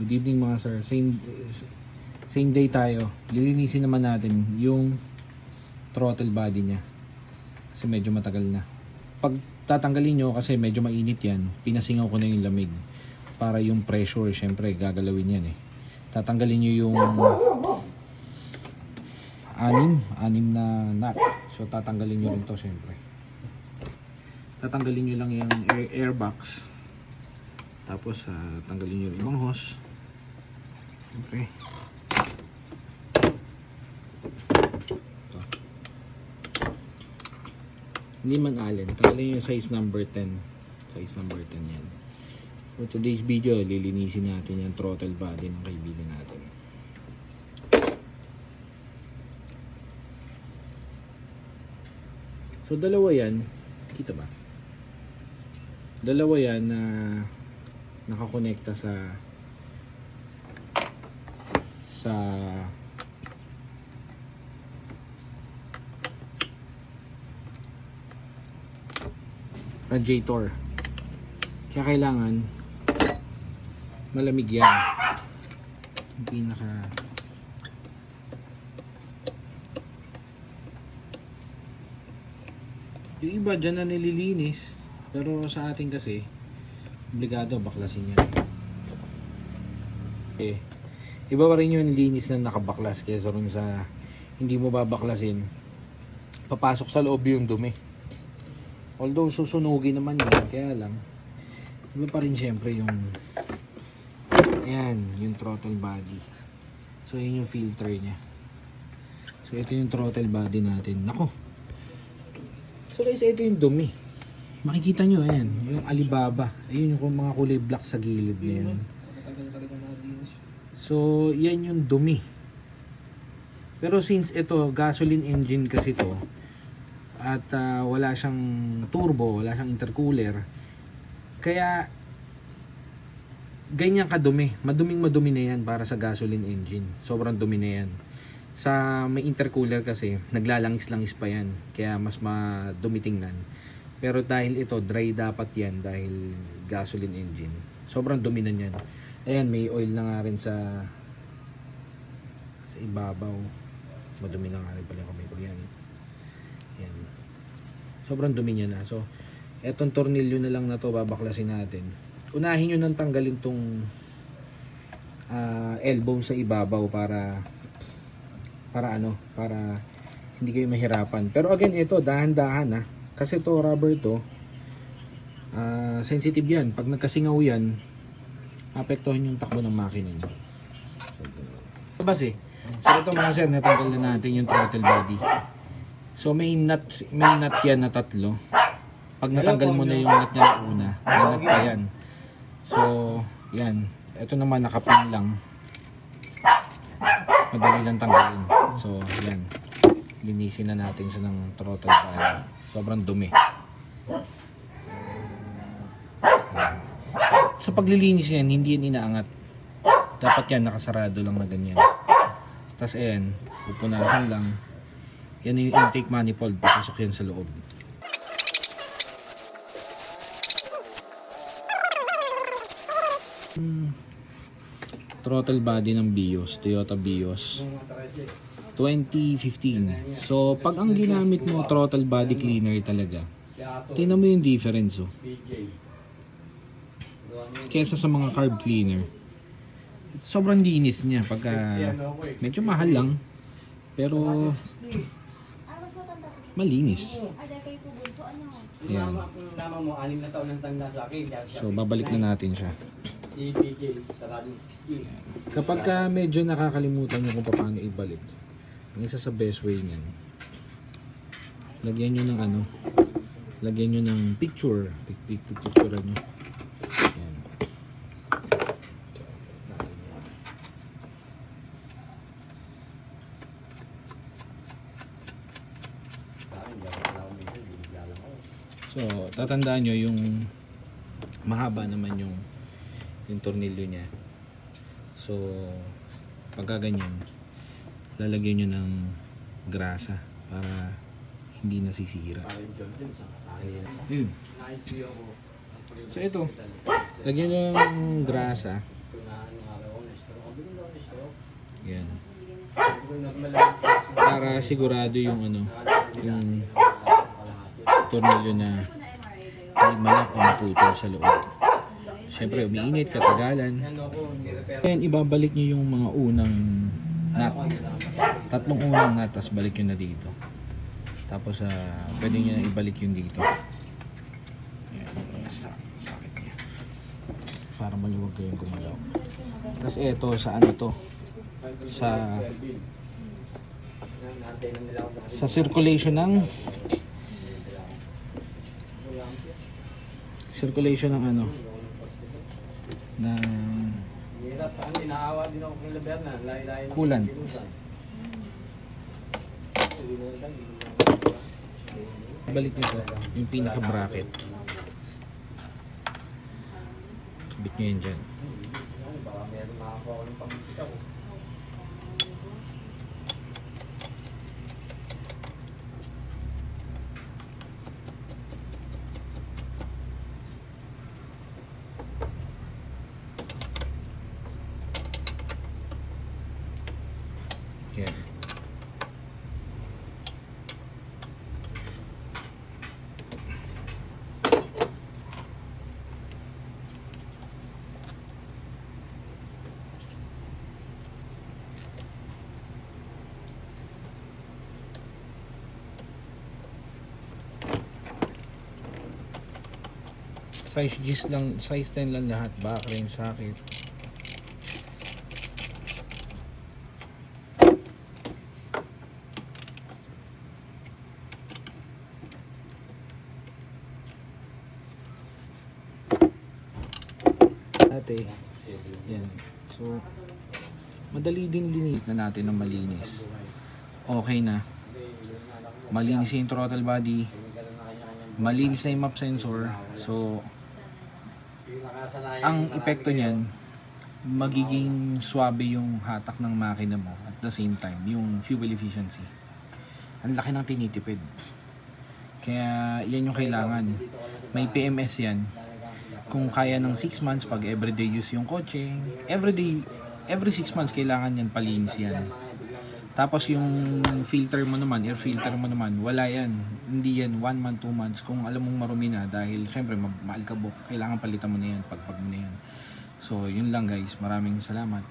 Good evening mga sir. Same day tayo. Lilinisin naman natin yung throttle body niya. Kasi medyo matagal na. Pag tatanggalin nyo kasi medyo mainit yan, pinasingaw ko na yung lamig. Para yung pressure, syempre gagalawin yan eh. Tatanggalin nyo yung anim na nut. So tatanggalin nyo rin to syempre. Tatanggalin nyo lang yung airbox. Tapos tanggalin nyo yung hose. Okay. Hindi man allen. Tanggalin yung size number 10. Size number 10 yan. For today's video, lilinisin natin yung throttle body ng kaibigan natin. So dalawa yan. Kita ba? Dalawa yan na nakakonekta sa radiator. Kaya kailangan malamig yan. Yung pinaka yung iba dyan na nililinis, pero sa atin kasi obligado baklasin yan. Okay. Iba pa rin yung nilinis na nakabaklas kaysa rin sa hindi mo babaklasin, papasok sa loob yung dumi. Although susunugin naman yun, kaya lang iba pa rin syempre yung ayan, yung throttle body. So yun yung filter nya. So ito yung throttle body natin. Nako. So guys, ito yung dumi. Makikita nyo, ayan, yung Alibaba. Ayun yung mga kulay black sa gilid na yan. So, yan yung dumi. Pero since ito, gasoline engine kasi to at wala siyang turbo, wala siyang intercooler, kaya ganyan kadumi. Madumi na yan para sa gasoline engine. Sobrang dumi na yan. Sa may intercooler kasi, naglalangis-langis pa yan. Kaya mas madumi tingnan. Pero dahil ito, dry dapat yan dahil gasoline engine. Sobrang dumi na yan. Ayan, may oil na nga rin sa ibabaw. Madumi na nga rin pala yung kamay ko yan. Ayan. Sobrang dumi niya na. So, etong tornilyo na lang na to babaklasin natin. Unahin nyo nang tanggalin tong elbow sa ibabaw para hindi kayo mahirapan. Pero again, ito, dahan-dahan kasi to rubber to, sensitive yan. Pag nagkasingaw yan, apektuhan yung takbo ng makina nyo. So, base, so ito mga sir, natanggal na natin yung throttle body. So may nut yan na tatlo. Pag natanggal mo na yung nut niya na una, may nut pa yan. So yan, ito naman nakapin lang, madali lang tanggalin. So yan, linisin na natin siya ng throttle body. Sobrang dumi. Yan. Sa paglilinis yan, hindi yan inaangat. Dapat yan nakasarado lang na ganyan. Tapos ayan, pupunasan lang. Yan yung intake manifold, papasok yan sa loob. Throttle body ng Vios, Toyota Vios 2015. So pag ang ginamit mo throttle body cleaner talaga, tingnan mo yung difference kesa sa mga carb cleaner. Sobrang linis niya pagka medyo mahal lang, pero malinis. Yan. So babalik na natin siya. Kapag medyo nakakalimutan nyo kung paano ibalik, ang isa sa best way niyan, lagyan nyo ng lagyan nyo ng picture nyo. Yan. So tatandaan nyo yung mahaba naman yung tornilyo niya. So pagka ganyan, lalagyan nyo ng grasa para hindi nasisira. Ayun. So ito, lagyan nyo ng grasa Yan. Para sigurado yung ano, yung tornilyo na hindi malak o maputol sa loob. Siyempre, umiinit, katagalan. Then, ibabalik nyo yung mga unang nut. 3 unang nut, tapos balik nyo na dito. Tapos, pwede nyo na ibalik yung dito. Ayan, sakit niya. Para maluwag kayong gumalaw. Tapos, eto, sa ano to? Sa circulation ng ano ng coolant. Balik nyo to, yung pinaka bracket. Bit nyo yun dyan. Yan. Size G's lang, size 10 lang lahat, back rim, socket. Ate, yan. So, madali din linis na natin ng malinis. Okay na. Malinis yung throttle body. Malinis na yung map sensor. So, ang epekto niyan, magiging swabe yung hatak ng makina mo at the same time, yung fuel efficiency. Ang laki ng tinitipid. Kaya, yan yung kailangan. May PMS yan. Kung kaya ng 6 months, pag everyday use yung kotse, every 6 months, kailangan yan, palinis yan. Tapos yung filter mo naman, air filter mo naman, wala yan. Hindi yan 1 month, 2 months. Kung alam mong marumi na, dahil syempre maalikabok, kailangan palitan mo na yan, pagpag mo na yan. So, yun lang guys. Maraming salamat.